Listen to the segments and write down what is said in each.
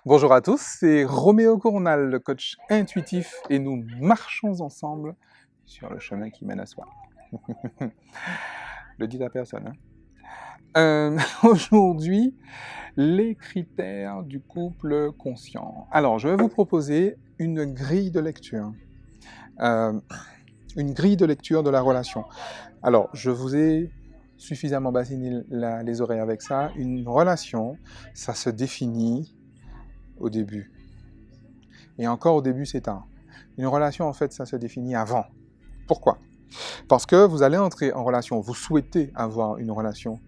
Bonjour à tous, c'est Roméo Cournal, le coach intuitif, et nous marchons ensemble sur le chemin qui mène à soi. Le dit à personne. Aujourd'hui, les critères du couple conscient. Alors, je vais vous proposer une grille de lecture. Une grille de lecture de la relation. Alors, je vous ai suffisamment bassiné les oreilles avec ça. Une relation, ça se définit au début. Et encore au début, c'est tard. Une relation, en fait, ça se définit avant. Pourquoi? Parce que vous allez entrer en relation, vous souhaitez avoir une relation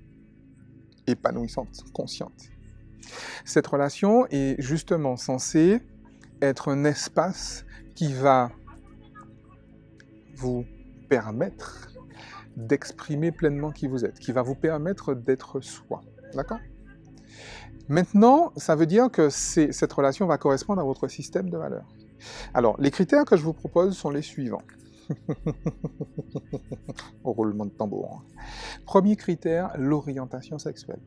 épanouissante, consciente. Cette relation est justement censée être un espace qui va vous permettre d'exprimer pleinement qui vous êtes, qui va vous permettre d'être soi. D'accord? Maintenant, ça veut dire que cette relation va correspondre à votre système de valeurs. Alors, les critères que je vous propose sont les suivants. Au roulement de tambour. Premier critère, l'orientation sexuelle.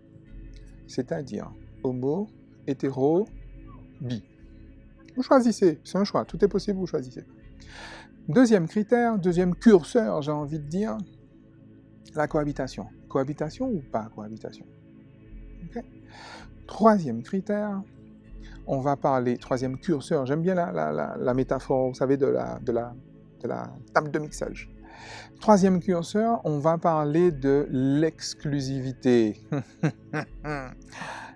C'est-à-dire homo, hétéro, bi. Vous choisissez, c'est un choix, tout est possible, vous choisissez. Deuxième critère, deuxième curseur, j'ai envie de dire, la cohabitation. Cohabitation ou pas cohabitation? Okay. Troisième critère, on va parler, troisième curseur, j'aime bien la métaphore, vous savez, de la table de mixage. Troisième curseur, on va parler de l'exclusivité.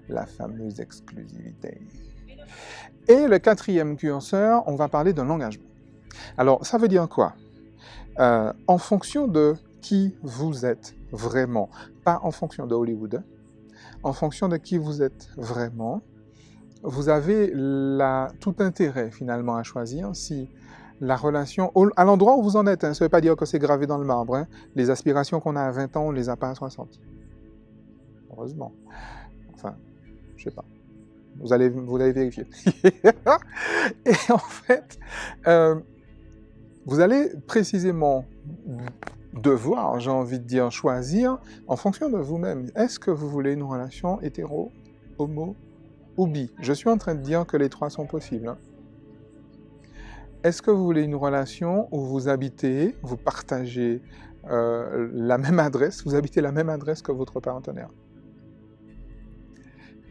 La fameuse exclusivité. Et le quatrième curseur, on va parler de l'engagement. Alors, ça veut dire quoi? En fonction de qui vous êtes vraiment, pas en fonction de Hollywood, en fonction de qui vous êtes vraiment, vous avez tout intérêt finalement à choisir si la relation, à l'endroit où vous en êtes, ça ne veut pas dire que c'est gravé dans le marbre, hein. Les aspirations qu'on a à 20 ans, on ne les a pas à 60. Heureusement. Enfin, je sais pas. Vous allez vérifier. Et en fait, vous allez précisément devoir, j'ai envie de dire, choisir en fonction de vous-même. Est-ce que vous voulez une relation hétéro, homo ou bi? Je suis en train de dire que les trois sont possibles, hein. Est-ce que vous voulez une relation où vous habitez, vous partagez la même adresse, vous habitez la même adresse que votre partenaire?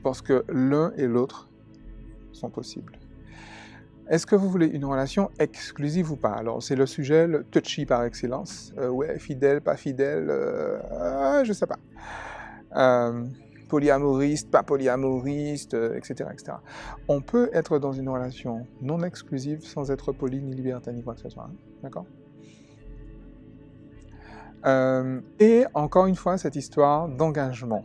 Parce que l'un et l'autre sont possibles. Est-ce que vous voulez une relation exclusive ou pas? Alors, c'est le sujet, le touchy par excellence. Ouais, fidèle, pas fidèle, je sais pas. Polyamoriste, pas polyamoriste, etc., etc. On peut être dans une relation non exclusive sans être poly, ni libertin, ni quoi que ce soit. Hein, d'accord? Et encore une fois, cette histoire d'engagement.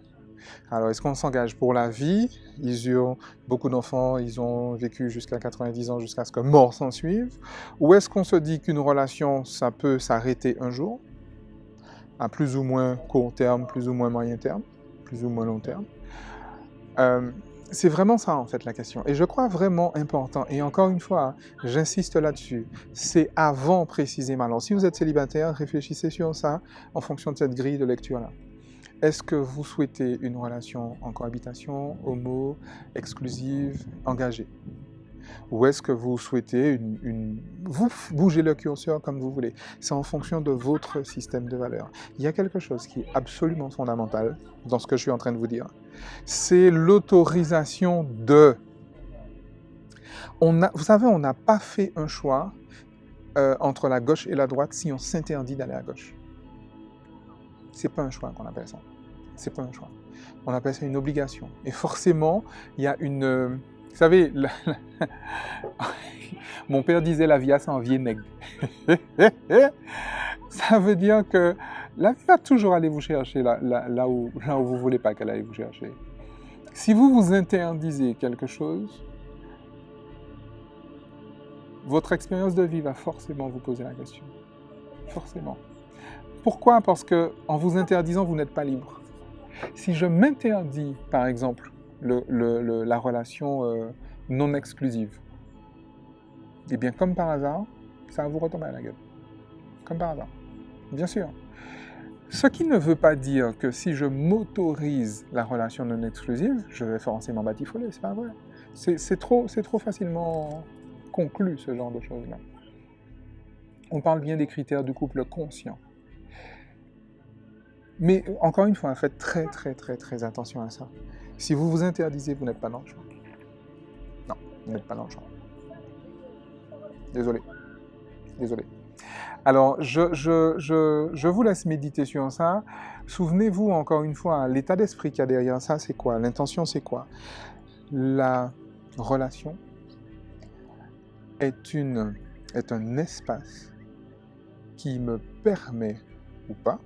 Alors, est-ce qu'on s'engage pour la vie? Ils ont beaucoup d'enfants, ils ont vécu jusqu'à 90 ans, jusqu'à ce que mort s'en suive. Ou est-ce qu'on se dit qu'une relation, ça peut s'arrêter un jour, à plus ou moins court terme, plus ou moins moyen terme, plus ou moins long terme? C'est vraiment ça, en fait, la question. Et je crois vraiment important, et encore une fois, j'insiste là-dessus, c'est avant précisément. Alors, si vous êtes célibataire, réfléchissez sur ça en fonction de cette grille de lecture-là. Est-ce que vous souhaitez une relation en cohabitation, homo, exclusive, engagée? Ou est-ce que vous souhaitez Vous bougez le curseur comme vous voulez. C'est en fonction de votre système de valeurs. Il y a quelque chose qui est absolument fondamental dans ce que je suis en train de vous dire. C'est l'autorisation de... Vous savez, on n'a pas fait un choix entre la gauche et la droite si on s'interdit d'aller à gauche. C'est pas un choix qu'on appelle ça. C'est pas un choix. On appelle ça une obligation. Et forcément, il y a une... Vous savez, mon père disait la vie a s'en vie nègre. Ça veut dire que la vie va toujours aller vous chercher là où vous ne voulez pas qu'elle aille vous chercher. Si vous vous interdisez quelque chose, votre expérience de vie va forcément vous poser la question. Forcément. Pourquoi? Parce qu'en vous interdisant, vous n'êtes pas libre. Si je m'interdis, par exemple, la relation non exclusive, eh bien, comme par hasard, ça va vous retomber à la gueule. Comme par hasard. Bien sûr. Ce qui ne veut pas dire que si je m'autorise la relation non exclusive, je vais forcément batifoler, c'est pas vrai. C'est trop facilement conclu, ce genre de choses-là. On parle bien des critères du couple conscient. Mais encore une fois, faites très attention à ça. Si vous vous interdisez, vous n'êtes pas dans le choix. Non, vous n'êtes pas dans le choix. Désolé. Désolé. Alors, je vous laisse méditer sur ça. Souvenez-vous encore une fois, l'état d'esprit qu'il y a derrière ça, c'est quoi? L'intention, c'est quoi? La relation est un espace qui me permet, ou pas,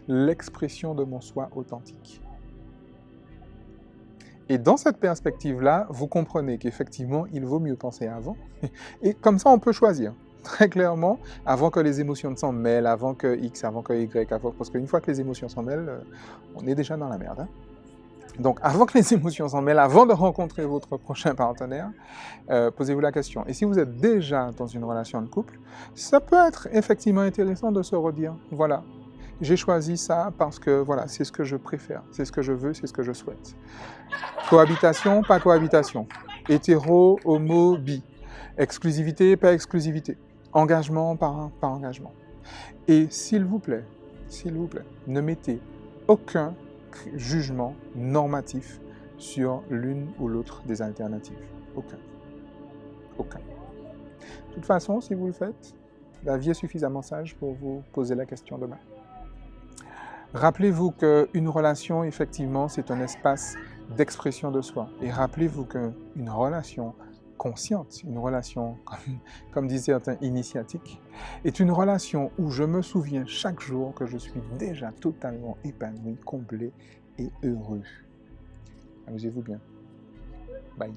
l'expression de mon soi authentique. Et dans cette perspective-là, vous comprenez qu'effectivement, il vaut mieux penser avant. Et comme ça, on peut choisir. Très clairement, avant que les émotions ne s'en mêlent, avant que X, avant que Y, parce qu'une fois que les émotions s'en mêlent, on est déjà dans la merde. Hein. Donc, avant que les émotions s'en mêlent, avant de rencontrer votre prochain partenaire, posez-vous la question. Et si vous êtes déjà dans une relation de couple, ça peut être effectivement intéressant de se redire, voilà, j'ai choisi ça parce que, voilà, c'est ce que je préfère, c'est ce que je veux, c'est ce que je souhaite. Cohabitation, pas cohabitation. Hétéro, homo, bi. Exclusivité, pas exclusivité. Engagement, pas engagement. Et s'il vous plaît, ne mettez aucun jugement normatif sur l'une ou l'autre des alternatives. Aucun. Aucun. De toute façon, si vous le faites, la vie est suffisamment sage pour vous poser la question demain. Rappelez-vous qu'une relation, effectivement, c'est un espace d'expression de soi. Et rappelez-vous qu'une relation consciente, une relation, comme disent certains, initiatique, est une relation où je me souviens chaque jour que je suis déjà totalement épanoui, comblé et heureux. Amusez-vous bien. Bye.